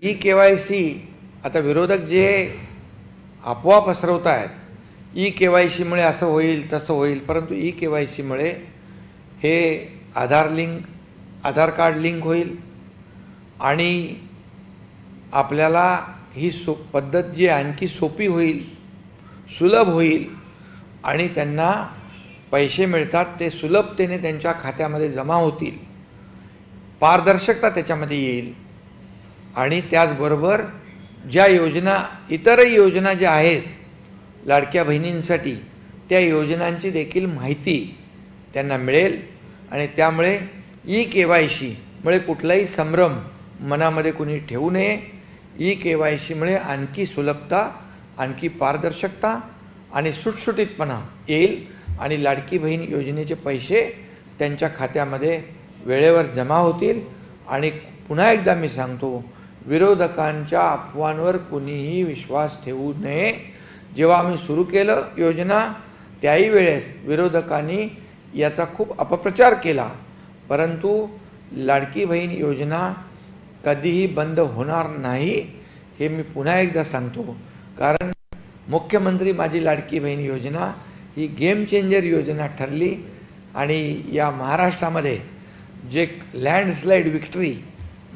ई-KYC आता विरोधक जे अफवा पसरवत आहेत, ई-KYCमुळे असं होईल तसं होईल, परंतु ई-KYCमुळे हे आधार कार्ड लिंक होईल आणि आपल्याला ही पद्धत जी आणखी सोपी होईल, सुलभ होईल आणि त्यांना पैसे मिळतात ते सुलभतेने त्यांच्या खात्यामध्ये जमा होतील, पारदर्शकता त्याच्यामध्ये येईल आणि त्याचबरोबर ज्या योजना इतरही योजना ज्या आहेत लाडक्या बहिणींसाठी त्या योजनांची देखील माहिती त्यांना मिळेल आणि त्यामुळे ई-KYCमुळे कुठलाही संभ्रम मनामध्ये कुणी ठेवू नये। ई-KYCमुळे आणखी सुलभता, आणखी पारदर्शकता आणि सुटसुटीतपणा येईल आणि लाडकी बहीण योजनेचे पैसे त्यांच्या खात्यामध्ये वेळेवर जमा होतील। आणि पुन्हा एकदा मी सांगतो, विरोधकांच्या अफवांवर कुणीही विश्वास ठेवू नये। जेव्हा आम्ही सुरू केलं योजना त्याही वेळेस विरोधकांनी याचा खूप अपप्रचार केला, परंतु लाडकी बहीण योजना कधीही बंद होणार नाही हे मी पुन्हा एकदा सांगतो। कारण मुख्यमंत्री माझी लाडकी बहीण योजना ही गेम चेंजर योजना ठरली आणि या महाराष्ट्रामध्ये जे लँडस्लाईड विक्ट्री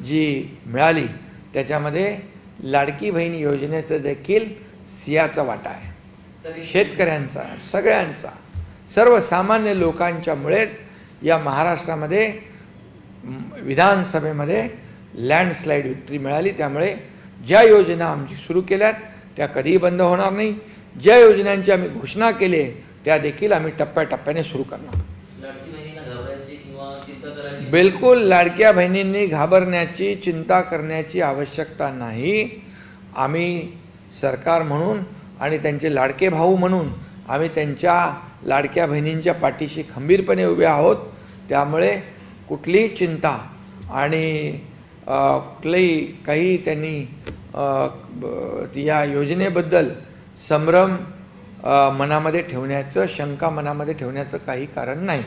जी मिळाली त्याच्यामध्ये लाडकी बहीण योजनेचं देखील सिंहाचा वाटा आहे। शेतकऱ्यांचा, सगळ्यांचा, सर्वसामान्य लोकांच्यामुळेच या महाराष्ट्रामध्ये विधानसभेमध्ये लँडस्लाईड विक्ट्री मिळाली। त्यामुळे ज्या योजना आमची सुरू केल्यात त्या कधीही बंद होणार नाही। ज्या योजनांची आम्ही घोषणा केली त्या देखील आम्ही टप्प्याटप्प्याने सुरू करणार। बिलकुल लाडक्या बहिणींनी घाबरण्याची, चिंता करण्याची आवश्यकता नाही। आम्ही सरकार म्हणून आणि त्यांचे लाडके भाऊ म्हणून आम्ही त्यांच्या लाडक्या बहिणींच्या पाठीशी खंबीरपणे उभे आहोत। त्यामुळे कुठलीही चिंता आणि कुठलंही काही त्यांनी या योजनेबद्दल संभ्रम मनामध्ये ठेवण्याचं, शंका मनामध्ये ठेवण्याचं काही कारण नाही।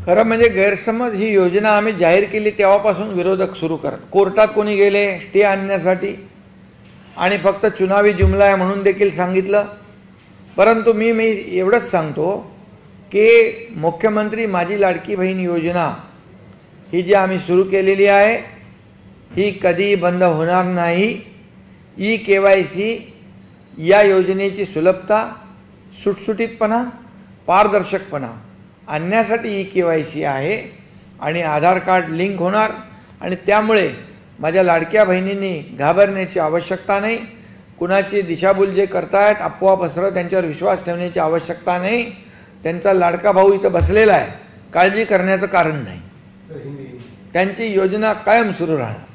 खरं म्हणजे गैरसमज, ही योजना आम्ही जाहीर केली तेव्हापासून विरोधक सुरू करत, कोर्टात कोणी गेले स्टे आणण्यासाठी आणि फक्त चुनावी जुमला आहे म्हणून देखील सांगितलं। परंतु मी एवढंच सांगतो की मुख्यमंत्री माझी लाडकी बहीण योजना ही जी आम्ही सुरू केलेली आहे ही कधी बंद होणार नाही। ई-KYC या योजनेची सुलभता, सुटसुटीतपणा, पारदर्शकपणा आणण्यासाठी ई-KYC आहे आणि आधार कार्ड लिंक होणार आणि त्यामुळे माझ्या लाडक्या बहिणींनी घाबरण्याची आवश्यकता नाही। कुणाची दिशाभूल जे करतायत, अफवा पसरवत त्यांच्यावर विश्वास ठेवण्याची आवश्यकता नाही। त्यांचा लाडका भाऊ इथं बसलेला आहे, काळजी करण्याचं कारण नाही। त्यांची योजना कायम सुरू राहणार।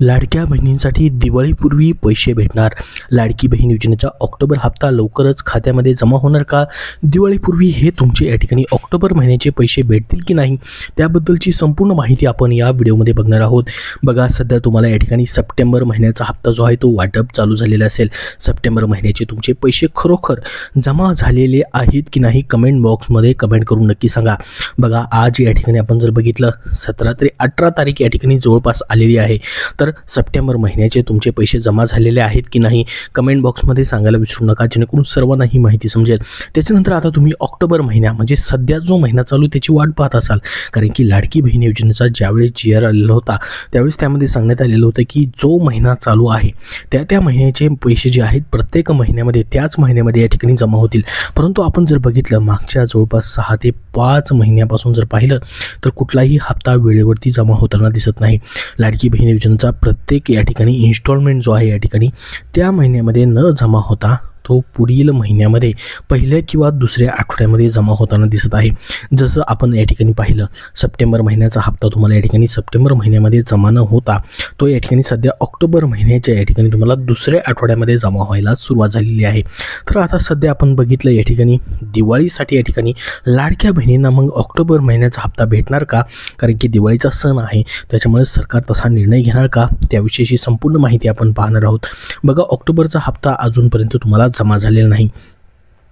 लाडक्या बहिणींसाठी दिवाळीपूर्वी पैसे भेटणार। लाडकी बहीण योजनेचा ऑक्टोबर हप्ता लवकरच खात्यामध्ये जमा होणार का? दिवाळीपूर्वी हे तुमचे या ठिकाणी ऑक्टोबर महिन्याचे पैसे भेटतील की नाही त्याबद्दलची संपूर्ण माहिती आपण या व्हिडिओमध्ये बघणार आहोत। बघा, सध्या तुम्हाला या ठिकाणी सप्टेंबर महिन्याचा हप्ता जो आहे तो वाटप चालू झालेला असेल। सप्टेंबर महिन्याचे तुमचे पैसे खरोखर जमा झालेले आहेत की नाही कमेंट बॉक्समध्ये कमेंट करून नक्की सांगा। बघा, आज या ठिकाणी आपण जर बघितलं 17 ते 18 तारीख या ठिकाणी जवळपास आलेली आहे। तर सप्टेंबर महिन्याचे तुमचे पैसे जमा झालेले आहेत की नाही कमेंट बॉक्समध्ये सांगायला विसरू नका, जेणेकरून सर्वांना ही माहिती समजेल। त्याच्यानंतर आता तुम्ही ऑक्टोबर महिना म्हणजे सध्या जो महिना चालू त्याची वाट पाहत असाल, कारण की लाडकी बहीण योजनेचा ज्यावेळेस GR आलेला होता त्यावेळेस त्यामध्ये सांगण्यात आलेलं होतं की जो महिना चालू आहे त्या महिन्याचे पैसे जे आहेत प्रत्येक महिन्यामध्ये त्याच महिन्यामध्ये या ठिकाणी जमा होतील। परंतु आपण जर बघितलं मागच्या जवळपास 6 ते 5 महिन्यापासून जर पाहिलं तर कुठलाही हप्ता वेळेवरती जमा होताना दिसत नाही। लाडकी बहीण योजनेचा प्रत्येक या ठिकाणी इन्स्टॉलमेंट जो आहे या ठिकाणी त्या महिन्यामध्ये न जमा होता तो पुढील महिन्यामध्ये पहिल्या किंवा दुसऱ्या आठवड्यामध्ये जमा होताना दिसत आहे। जसं आपण या ठिकाणी पाहिलं सप्टेंबर महिन्याचा हप्ता तुम्हाला या ठिकाणी सप्टेंबर महिन्यामध्ये जमा न होता तो या ठिकाणी सध्या ऑक्टोबर महिन्याच्या या ठिकाणी तुम्हाला दुसऱ्या आठवड्यामध्ये जमा व्हायला सुरुवात झालेली आहे। तर आता सध्या आपण बघितलं या ठिकाणी दिवाळीसाठी या ठिकाणी लाडक्या बहिणींना मग ऑक्टोबर महिन्याचा हप्ता भेटणार का? कारण की दिवाळीचा सण आहे त्याच्यामुळे सरकार तसा निर्णय घेणार का त्याविषयीची संपूर्ण माहिती आपण पाहणार आहोत। बघा, ऑक्टोबरचा हप्ता अजूनपर्यंत तुम्हाला जमा झालेला नाही।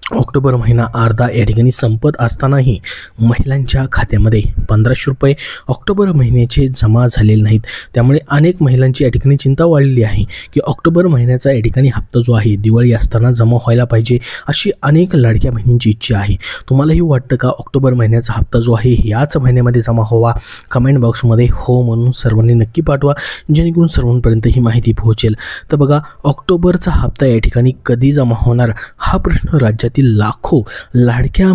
ऑक्टोबर महिना अर्धा या ठिकाणी संपत असतानाही महिलांच्या खात्यामध्ये 1500 रुपये ऑक्टोबर महिन्याचे जमा झालेले नाहीत. त्यामुळे अनेक महिलांची या ठिकाणी चिंता वाढलेली आहे की ऑक्टोबर महिन्याचा या ठिकाणी हप्ता जो आहे दिवाळी असताना जमा व्हायला पाहिजे, अशी अनेक लाडक्या बहिणींची इच्छा आहे. तुम्हालाही वाटतं का ऑक्टोबर महिन्याचा हप्ता जो आहे याच महिन्यामध्ये जमा व्हावा? कमेंट बॉक्समध्ये हो म्हणून सर्वांनी नक्की पाठवा, जेणेकरून सर्वांपर्यंत ही माहिती पोहोचेल. तर बघा, ऑक्टोबरचा हप्ता या ठिकाणी कधी जमा होणार हा प्रश्न राज्यात लाखो लाडक्या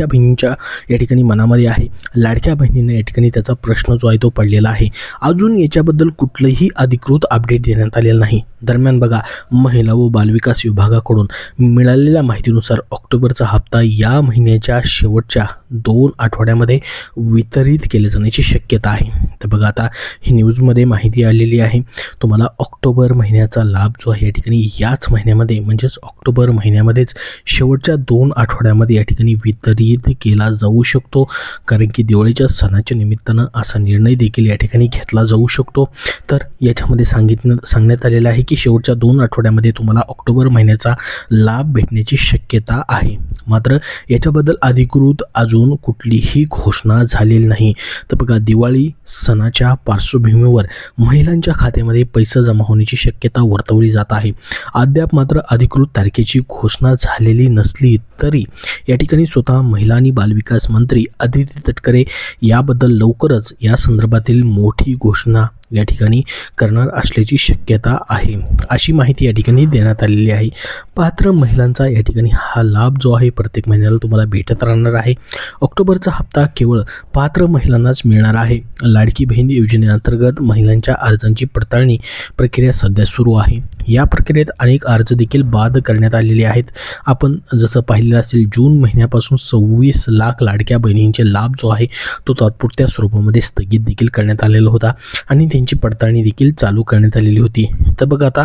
बहिणींच्या या ठिकाणी मनामध्ये आहे. लाडक्या बहिणींना या ठिकाणी त्याचा प्रश्न जो आहे तो पडलेला आहे. अजून याच्याबद्दल कुठलंही अधिकृत अपडेट देण्यात आलेलं नाही. दरम्यान बघा, महिला व बालविकास विभागाकडून मिळालेल्या माहितीनुसार ऑक्टोबरचा हप्ता या महिन्याच्या शेवटच्या 2 आठवड्यामध्ये वितरित केले जाण्याची शक्यता आहे. तर बघा, आता ही न्यूजमध्ये माहिती आलेली आहे. तुम्हाला ऑक्टोबर महिन्याचा लाभ जो आहे या ठिकाणी याच महिन्यामध्ये म्हणजेच ऑक्टोबर महिन्यामध्येच शेवटच्या 2 आठवड्यामध्ये या ठिकाणी वितरित केला जाऊ शकतो. कारण की दिवाळीच्या सणाच्या निमित्तानं असा निर्णय देखील या ठिकाणी घेतला जाऊ शकतो. तर याच्यामध्ये सांगण्यात आलेलं आहे की शेवटच्या 2 आठवड्यामध्ये तुम्हाला ऑक्टोबर महिन्याचा लाभ भेटण्याची शक्यता आहे. मात्र याच्याबद्दल अधिकृत अजून कुठलीही घोषणा झालेली नाही. तर बघा, दिवाळी सणाच्या पार्श्वभूमीवर महिलांच्या खात्यामध्ये पैसा जमा होण्याची शक्यता वर्तवली जात आहे. अद्याप मात्र अधिकृत तारखेची घोषणा झालेली नसली तरी या ठिकाणी स्वतः महिला आणि बालविकास मंत्री अदिती तटकरे याबद्दल लवकरच या संदर्भातील मोठी घोषणा या ठिकाणी करणार असल्याची शक्यता आहे, अशी माहिती या ठिकाणी देण्यात आलेली आहे. पात्र महिलांचा या ठिकाणी हा लाभ जो आहे प्रत्येक महिन्याला तुम्हाला भेटत राहणार आहे. ऑक्टोबरचा हप्ता केवळ पात्र महिलांनाच मिळणार आहे. लाडकी बहीण योजनेअंतर्गत महिलांच्या अर्जांची पडताळणी प्रक्रिया सध्या सुरू आहे. या प्रक्रियेत अनेक अर्ज देखील बाद करण्यात आलेले आहेत. आपण जसं पाहिलं असेल, जून महिन्यापासून 26 लाख लाडक्या बहिणींचे लाभ जो आहे तो तात्पुरत्या स्वरूपामध्ये स्थगित देखील करण्यात आलेला होता आणि त्यांची पडताळणी देखील चालू करण्यात आलेली होती. तर बघा, आता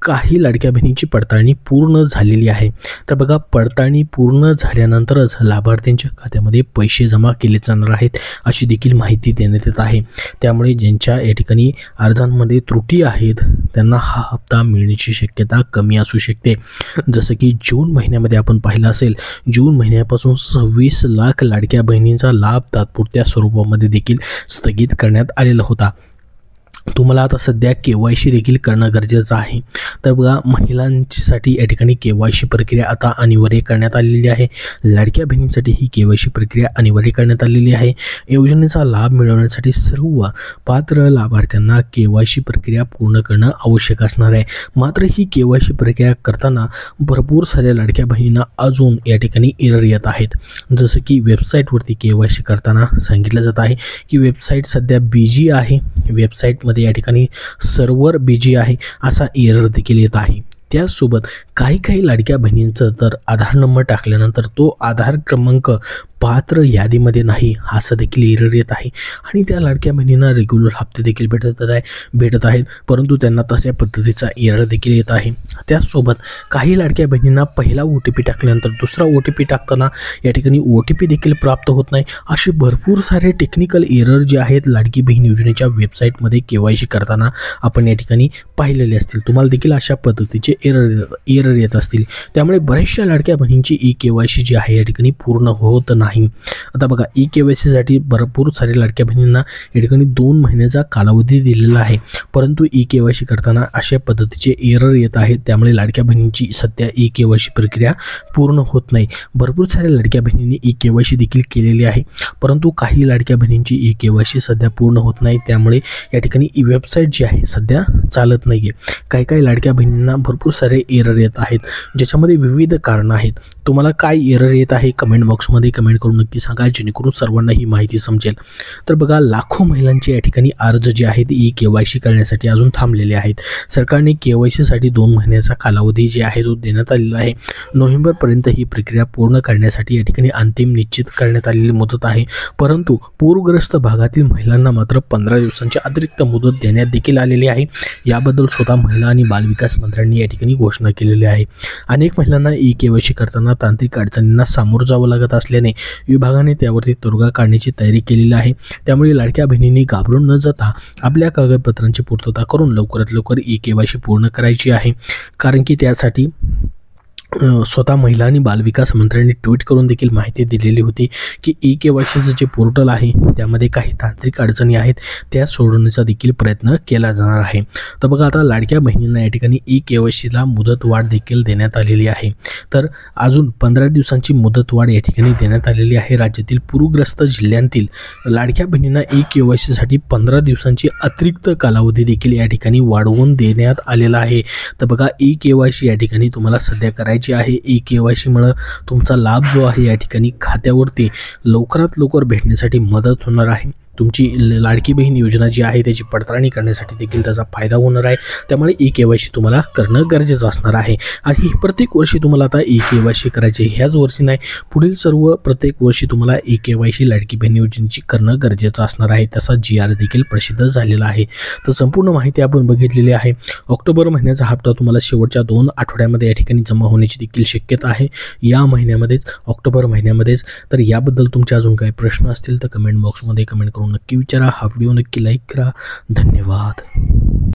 काही लाडक्या बहिणींची पडताळणी पूर्ण झालेली आहे. तर बघा, पडताळणी पूर्ण झाल्यानंतरच लाभार्थ्यांच्या खात्यामध्ये पैसे जमा केले जाणार आहेत, अशी देखील माहिती देण्यात येत आहे. त्यामुळे ज्यांच्या या ठिकाणी अर्जांमध्ये त्रुटी आहेत त्यांना हा हप्ता मिळण्याची शक्यता कमी असू शकते. जसं की जून महिन्यामध्ये आपण पाहिलं असेल, जून महिन्यापासून 26 लाख लाडक्या बहिणींचा लाभ तात्पुरत्या स्वरूपामध्ये देखील स्थगित करण्यात आलेला होता. तुम्हाला आता सध्या KYC देखील करणं गरजेचं आहे. तर बघा, महिलांसाठी या ठिकाणी KYC प्रक्रिया आता अनिवार्य करण्यात आलेली आहे. लाडक्या बहिणींसाठी ही KYC प्रक्रिया अनिवार्य करण्यात आलेली आहे. योजनेचा लाभ मिळवण्यासाठी सर्व पात्र लाभार्थ्यांना KYC प्रक्रिया पूर्ण करणं आवश्यक असणार आहे. मात्र ही KYC प्रक्रिया करताना भरपूर साऱ्या लाडक्या बहिणींना अजून या ठिकाणी एरर येत आहेत. जसं की वेबसाईटवरती KYC करताना सांगितलं जात आहे की वेबसाईट सध्या बिजी आहे, वेबसाईटमध्ये या ठिकाणी सर्व्हर बिजी आहे, असा एरर देखील येत आहे. त्याचसोबत काही लाडक्या बहिणींचं तर आधार नंबर टाकल्यानंतर तो आधार क्रमांक पात्र यादीमध्ये नाही, असं देखील एरर येत आहे. आणि त्या लाडक्या बहिणींना रेग्युलर हप्ते देखील भेटत आहेत, परंतु त्यांना तशा पद्धतीचा एरर देखील येत आहे. त्याचसोबत काही लाडक्या बहिणींना पहिला OTP टाकल्यानंतर दुसरा OTP टाकताना या ठिकाणी OTP देखील प्राप्त होत नाही. असे भरपूर सारे टेक्निकल एरर जे आहेत लाडकी बहीण योजनेच्या वेबसाईटमध्ये KYC करताना आपण या ठिकाणी पाहिलेले असतील. तुम्हाला देखील अशा पद्धतीचे एरर येत असतील. त्यामुळे बऱ्याचशा लाडक्या बहिणींची KYC जी आहे या ठिकाणी पूर्ण होत नाही. आता बघा, KYC साठी भरपूर सारे लाडक्या बहिणींना या ठिकाणी 2 महिन्याचा कालावधी दिलेला आहे, परंतु KYC करताना अशा पद्धतीचे एरर येत आहेत. त्यामुळे लाडक्या बहिणींची सध्या KYC प्रक्रिया पूर्ण होत नाही. भरपूर साऱ्या लाडक्या बहिणींनी KYC देखील केलेली आहे, परंतु काही लाडक्या बहिणींची KYC सध्या पूर्ण होत नाही. त्यामुळे या ठिकाणी वेबसाईट जी आहे सध्या चालत नाही आहे. काही लाडक्या बहिणींना भरपूर सारे एरर येत आहेत, ज्याच्यामध्ये विविध कारणं आहेत. तुम्हाला काय एरर येत आहे कमेंट बॉक्समध्ये कमेंट करून नक्की सांगा, जेणेकरून सर्वांना ही माहिती समजेल. तर बघा, लाखो महिलांचे या ठिकाणी अर्ज जे आहेत KYC करण्यासाठी अजून थांबलेले आहेत. सरकारने KYC साठी 2 महिन्याचा कालावधी जे आहे तो देण्यात आलेला आहे. नोव्हेंबरपर्यंत ही प्रक्रिया पूर्ण करण्यासाठी या ठिकाणी अंतिम निश्चित करण्यात आलेली मुदत आहे. परंतु पूरग्रस्त भागातील महिलांना मात्र 15 दिवसांची अतिरिक्त मुदत देण्यात देखील आलेली आहे. याबद्दल स्वतः महिला आणि बालविकास मंत्र्यांनी या ठिकाणी घोषणा केलेली आहे. अनेक महिलांना KYC करताना तांत्रिक अडचणींना सामोरं जावं लागत असल्याने विभागाने त्यावरती तोडगा काढण्याची तयारी केलेली आहे. त्यामुळे लाडक्या बहिणींनी घाबरून न जाता आपल्या कागदपत्रांची पूर्तता करून लवकरात लवकर KYC पूर्ण करायची आहे. कारण की त्यासाठी स्वतः महिला आणि बालविकास मंत्र्यांनी ट्विट करून देखील माहिती दिलेली होती की KYCचं जे पोर्टल आहे त्यामध्ये काही तांत्रिक अडचणी आहेत त्या सोडवण्याचा देखील प्रयत्न केला जाणार आहे. तर बघा आता लाडक्या बहिणींना या ठिकाणी KYCला मुदतवाढ देखील देण्यात आलेली आहे. तर अजून 15 दिवसांची मुदतवाढ या ठिकाणी देण्यात आलेली आहे. राज्यातील पूरग्रस्त जिल्ह्यांतील लाडक्या बहिणींना KYCसाठी 15 दिवसांची अतिरिक्त कालावधी देखील या ठिकाणी वाढवून देण्यात आलेला आहे. तर बघा KYC या ठिकाणी तुम्हाला सध्या करायची आहे. KYCमुळे तुमचा लाभ जो आहे या ठिकाणी खात्यावरती लवकरात लवकर भेटण्यासाठी मदत होणार आहे. तुमची लाडकी बहीण योजना जी आहे त्याची पडताळणी करण्यासाठी देखील त्याचा फायदा होणार आहे. त्यामुळे KYC तुम्हाला करणं गरजेचं असणार आहे. आणि प्रत्येक वर्षी तुम्हाला आता KYC करायचे, ह्याच वर्षी नाही, पुढील सर्व प्रत्येक वर्षी तुम्हाला KYC लाडकी बहीण योजनेची करणं गरजेचं असणार आहे. त्याचा GR देखील प्रसिद्ध झालेला आहे. तर संपूर्ण माहिती आपण बघितलेली आहे. ऑक्टोबर महिन्याचा हप्ता तुम्हाला शेवटच्या 2 आठवड्यामध्ये या ठिकाणी जमा होण्याची देखील शक्यता आहे, या महिन्यामध्येच, ऑक्टोबर महिन्यामध्येच. तर याबद्दल तुमचे अजून काही प्रश्न असतील तर कमेंट बॉक्समध्ये कमेंट करून नक्की विचारा. हा व्हिडिओ नक्की लाईक करा. धन्यवाद.